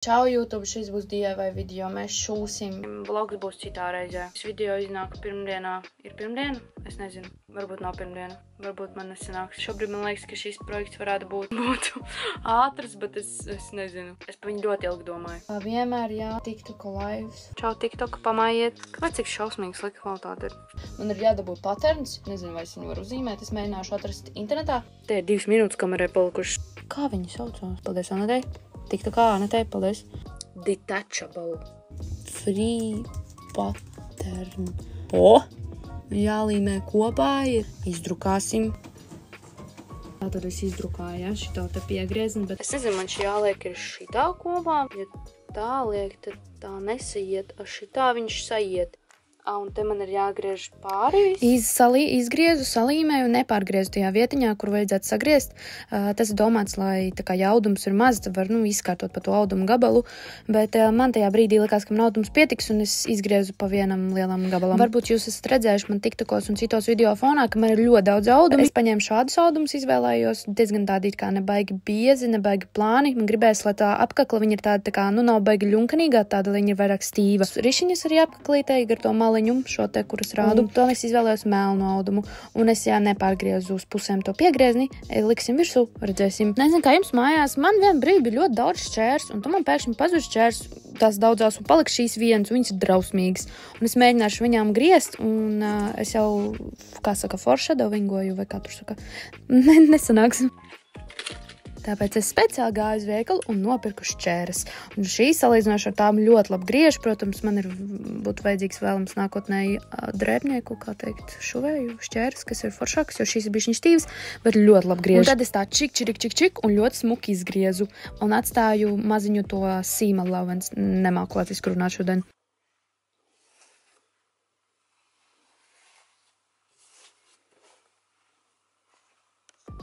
Čau, YouTube, šis būs DIY video, mēs šūsim. Vlogs būs citā reizē. Šis video iznāk pirmdienā. Ir pirmdiena? Es nezinu. Varbūt nav pirmdiena. Varbūt man nesanāks. Šobrīd man liekas, ka šis projekts varētu būt ātrs, bet es nezinu. Es pa viņu ļoti ilgi domāju. Kā vienmēr, jā, TikTok lives. Čau, TikTok, pamājiet. Kāpēc cik šausmīgi slikta kvalitāte ir? Man ir jādabūt patterns. Nezinu, vai es viņu varu uzzīmēt. Es mēģināšu atrast internetā. Te ir 2 minūtes kamerai palikušas. Kā viņi saucās? Paldies, Anatei. TikTokā, Anatei, paldies. Detachable. Free pattern. Jālīmē kopā ir. Izdrukāsim. Tātad es izdrukāju, ja, šitā te piegriezni, bet es nezinu, man šī jāliek ir šitā kopā. Ja tā liek, tad tā nesaiet. Šitā viņš saiet. Un te man ir jāgriež pāri. Izgriezu, salīmēju un nepārgriezu tajā vietiņā, kur vajadzētu sagriezt. Tas ir domāts, lai tā kā jaudums ir maz, tad var, izkārtot pa to audumu gabalu, bet man tajā brīdī likās, ka man audums pietiks un es izgriezu pa vienam lielam gabalam. Varbūt jūs esat redzējuši man TikTokos un citos video fonā, ka man ir ļoti daudz audumu. Es paņēmu šādus audumus, izvēlējos diezgan tādi kā nebaigi biezi, nebaigi plāni. Man gribēs, lai tā apkakla viņa ir tāda tā kā, nav baigi ļunkanīgā, tāda, lai viņa ir vairāk stīva. Rišiņas arī apkaklītēji gar to maliņu, šo te, kuras rādu. To es izvēlējos melnu audumu. Un es, jā, nepārgriezu uz pusēm to piegriezni, liksim virsū, redzēsim. Nezinu, kā jums mājās, man vien brīdi bija ļoti daudz šķērs, un tu man pēkšņi pazūd šķērs, tās daudzās, un paliks šīs vienas, un viņas ir drausmīgas. Un es mēģināšu viņām griezt, un es jau, kā saka, foreshadowingoju, vai kā tur saka, nesanāks. Tāpēc es speciāli gāju uz veikalu un nopirku šķēres. Un šī salīdzinoši ar tām ļoti labi griež. Protams, man būtu vajadzīgs vēlams nākotnēji drēbnieku, kā teikt, šuvēju šķēres, kas ir foršākas, jo šīs ir bišķiņ stīvas, bet ļoti labi griež. Un tad es tā čik un ļoti smuki izgriezu un atstāju maziņu to sīmalu lavens. Nemāku latviski runāt šodien.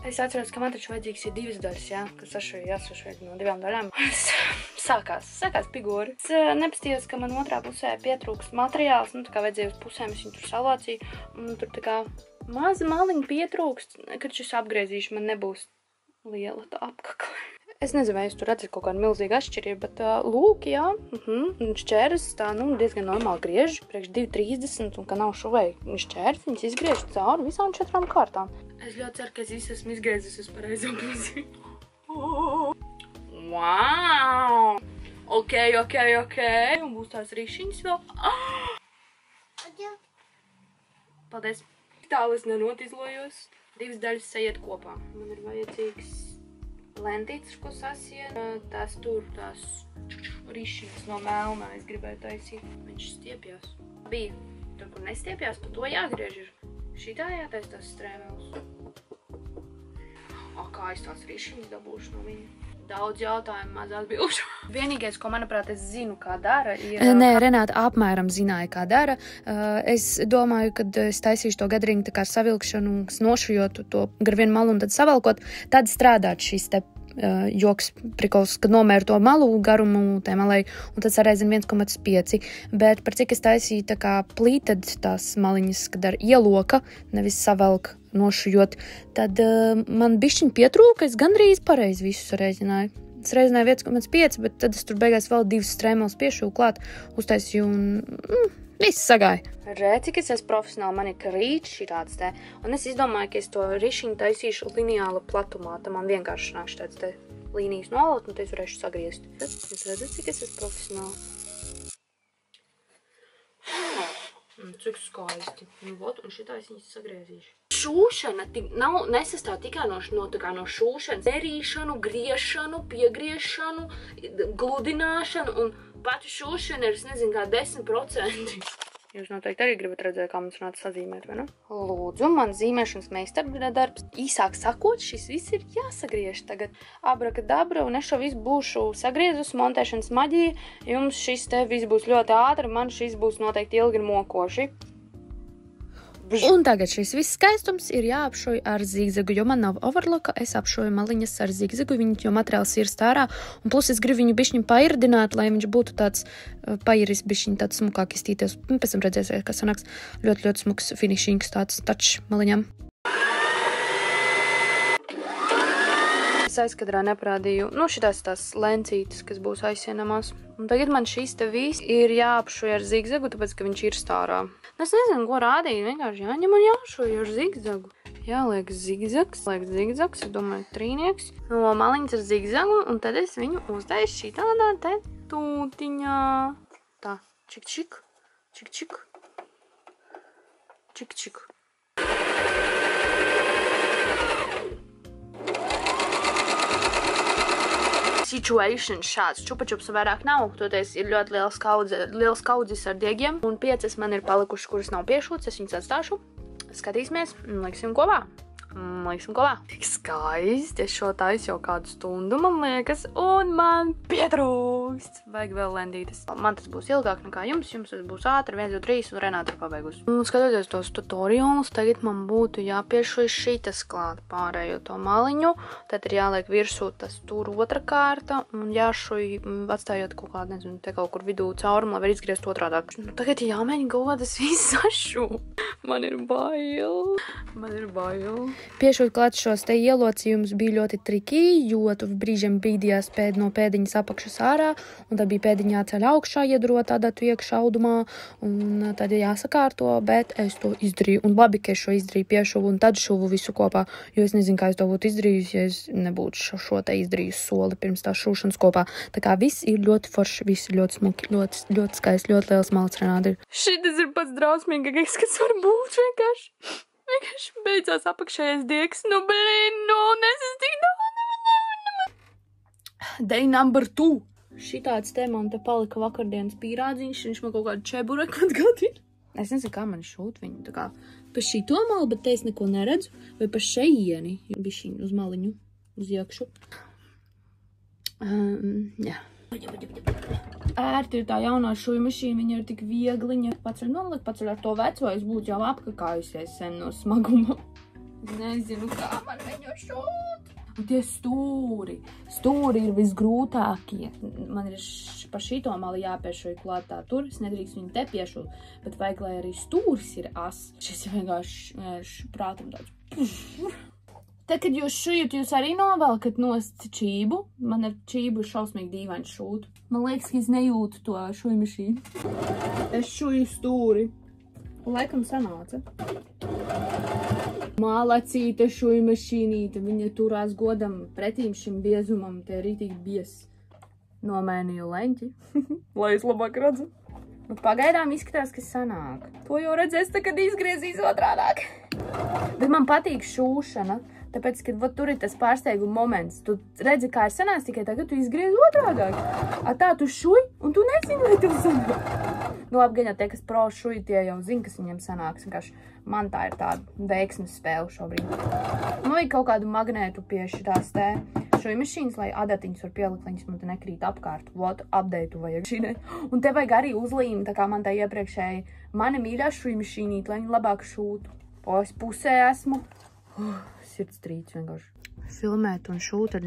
Es atceros, ka man taču vajadzīgs ir 2 daļas, jā, kas jāsašveid no 2 daļām. Sākās pigori. Es nepastījos, ka man otrā pusē pietrūkst materiāls, tā kā vajadzēja uz pusēm, es viņu tur salācīju, un tur tā kā maza maliņa pietrūkst, kad šis apgriezīšu man nebūs liela tā apkakla. Es nezinu, vai jūs tur redzat kaut kādu milzīgu atšķirību, bet lūk, jā, šķēres tā, diezgan normāli griež, priekš 2,30, un ka nav šuvēji šķēres, viņas izgriež cauri visām 4 kārtām. Es ļoti ceru, ka es visu esmu izgriezis uz pareizo pusi. Wow! Ok. Un būs tās rišiņas vēl. Paldies. Tālu es nenotizlojos. 2 daļas sajiet kopā. Man ir vajadzīgs lentītes, ko sasien. Tās rišiņas no melnā es gribēju taisīt. Viņš stiepjās. Bija. Tur, kur nestiepjās, pa to jāgriež ir. Šitā jātais tās strēmeles. Kā es tās rišiņas dabūšu no viņa? Daudz jautājumu, mazāk bilžu. Vienīgais, ko, manuprāt, es zinu, kā dara, ir... Nē, Renāta apmēram zināja, kā dara. Es domāju, kad es taisīšu to gadriņu tā kā ar savilkšanu, nošujot to gar vienu malu un tad savalkot, tad strādāt šis te joks prikols, kad nomēru to malu garumu tai malai, un tad sareizina 1,5. Bet par cik es taisīju tā kā plītad tās maliņas, kad ar ieloka, nevis savelk nošujot, tad man bišķiņ pietrūka, es gandrīz pareizi visu sareizināju. Es reizināju 1,5, bet tad es tur beigās vēl 2 strēmeles piešūju klāt, uztaisīju un viss sagāja. Redz, cik es esmu profesionāli, man ir krīt šitāds te, un es izdomāju, ka es to rišiņu taisīšu lineāla platumā, tad man vienkārši nākšu tāds te līnijas nolaut, un te es varēšu sagriezt. Jūs redzat, cik es esmu profesionāli? Cik skaisti. Un šitā es viņas sagriezīšu. Šūšana nesastāv tikai no šūšanas, derīšanu, griešanu, piegriešanu, gludināšanu, un pati šūšana ir, es nezinu, kā 10%. Jūs noteikti arī gribat redzēt, kā mums runāt sazīmēt, vai ne? Lūdzu, man zīmēšanas meistardarbs. Īsāk sakot, šis viss ir jāsagriež tagad. Abrakadabra, un es šo visu būšu sagriezus, montēšanas maģija. Jums šis te viss būs ļoti ātri, man šis būs noteikti ilgi mokoši. Un tagad šis viss skaistums ir jāapšoja ar zigzagu, jo man nav overlocka, es apšoju maliņas ar zigzagu, jo materiāls ir stārā, un plus es gribu viņu bišķiņ pairdināt, lai viņš būtu tāds pairis bišķiņ tāds smukāk iztīties. Pēc tam redzēsiet, kas sanāks ļoti smuks finishings, tāds touch maliņām. es aizkadrā neparādīju, nu, šitās tās lencītes, kas būs aizsienamās. Un tagad man šis te viss ir jāapšuj ar zigzagu, tāpēc, ka viņš ir stārā. Es nezinu, ko rādīt, vienkārši jāņem un jāšuj ar zigzagu. Jāliek zigzags, es domāju, trīnieks. No maliņas ar zigzagu, un tad es viņu uztaisu šitādā te tūtiņā. Tā, čik, čik, čik, čik, čik, čik. Situation šāds. Čupačups vairāk nav, toties ir ļoti liels kaudzis ar diegiem, un 5 man ir palikušas, kuras nav piešūts, es viņas atstāšu. Skatīsimies, liksim kopā. Tik skaisti, es šo taisu jau kādu stundu, man liekas, un man pietrūkst. Vajag vēl lendītes. Man tas būs ilgāk nekā jums tas būs ātri, 1, 2, 3, un Renāta ir pabeigus. Un skatoties tos tutoriālus, tagad man būtu jāpiešuj šitas klāt pārējo to maliņu, tad ir jāliek virsū tas tur otra kārta, un jāšuj, atstājot kaut kādu, nezinu, te kaut kur vidū caurumu, lai var izgriezt otrādāk. Nu, tagad jāmēģina godas viss sašu. Man ir bail. Piešūt klāt šos te ielocījumus bija ļoti triki, jo tu brīžiem bīdījās no pēdiņas apakšas ārā, un tad bija pēdiņa jāceļ augšā, iedurot tādā tu iekšā audumā, un tad jāsakārto, bet es to izdarīju, un labi, ka es šo izdarīju, piešuvu, un tad šuvu visu kopā, jo es nezinu, kā es to būtu izdarījusi, ja es nebūtu šo te izdarījusi soli pirms tā šūšanas kopā. Tā kā viss ir ļoti forši, viss ir ļoti smuki, ļoti skaisti, ļoti liels malts, Renāta ir. Šitas ir pats drausmīgākais, kas var būt vienkārši. Vienkārši beidzās apakšējais diegs. Nu, blin, nu, nesastīk, Day number 2. Šitāds te man te palika vakardienas pīrādziņš, viņš man kaut kādu čebureku atgādina. Es nezinu, kā man šūt viņu, tā kā pa šito malu, bet te es neko neredzu, vai pa šeieni, bišķiņ uz maliņu, uz iekšu. Jā. Ērti ir tā jaunā šuja mašīna, viņa ir tik viegliņa. Paceļ ar to veco, es būtu jau apkakājusies sen no smaguma. Nezinu, kā man viņu šūt. Un tie stūri ir visgrūtākie. Man ir pa šito mali jāpiešuj klāt tā tur, es nedrīkst viņu te piešūt, bet vajag, lai arī stūris ir as. Šis ir vienkārši prātam tāds. Tad, kad jūs šujat, jūs arī novelkat nost čību. Man ar čību šausmīgi dīvaini šūt. Man liekas, ka es nejūtu to šuju mašīnu. Es šuju stūri. Laikam sanāca. Mālacīte šuju mašīnīte. Viņa turās godam pretīm šim biezumam. Te rītīgi bies. Nomainīju leņķi, lai es labāk redzu. Bet pagaidām izskatās, ka sanāk. To jau redzēs, tā, kad izgriezīs otrādāk. Bet man patīk šūšana. Tāpēc, kad tur ir tas pārsteiguma moments, tu redzi, kā ir sanāks tikai tagad, tu izgriez otrādāk. Tā tu šuj, un tu nezini, vai tev sanāk. Nu, apgaņā tie, kas pro šuj, tie jau zina, kas viņiem sanāks. Vienkārši man tā ir tāda veiksmes spēle šobrīd. Nu, vajag kaut kādu magnētu pie šitās te šuj mašīnas, lai adatiņas var pielikt, lai viņas man te nekrīt apkārt. Vot, updateu vajag šīnē. Un te vajag arī uzlīmi, tā kā man tā iepriekšēji mani mīļā šuj mašīnīt, lai viņi labāk šūtu. O, es pusē esmu. Sirds trīts vienkārši. Filmēt un šūt ir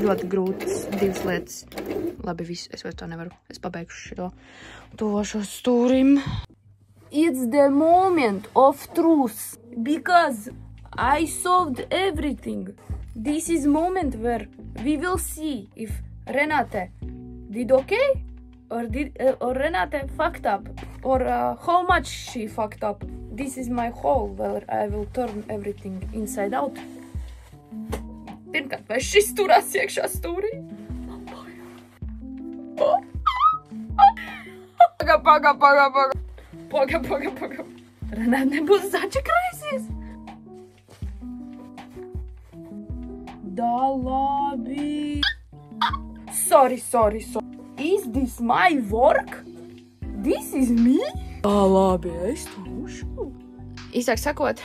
ļoti grūtas divas lietas. Labi, viss, es vairs to nevaru. Es pabeigšu šito. Tuvošo stūrim. It's the moment of truth. Because I solved everything. This is moment where we will see if Renāte did okay or Renāte fucked up. Or how much she fucked up. This is my hole where I will turn everything inside out. Pirmkārt, vai šis turās iekšā stūrī? Paga. Renāte nebūs začakrēsies. Da labi. Sorry. Is this my work? This is me? Labi, es to ušu. Īsāk sakot,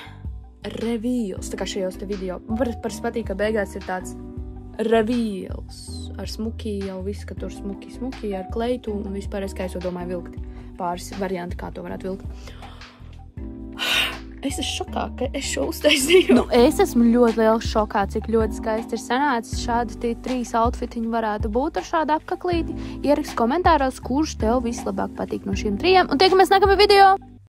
reveals, tā kā šajos te video. Man parasti patīk, ka beigās ir tāds reveals. Ar smuki jau viss, ka tur smuki ar kleitu un vispār es, kā es to domāju vilkt. Pāris varianti, kā to varētu vilkt. Es esmu šokā, ka es šo uztaisīju. Nu, es esmu ļoti liels šokā, cik ļoti skaisti ir sanācis. Šādi 3 outfitiņi varētu būt ar šādu apkaklīti. Ieraksti komentāros, kurš tev vislabāk patīk no šiem 3. Un tiekamies nākamajā video!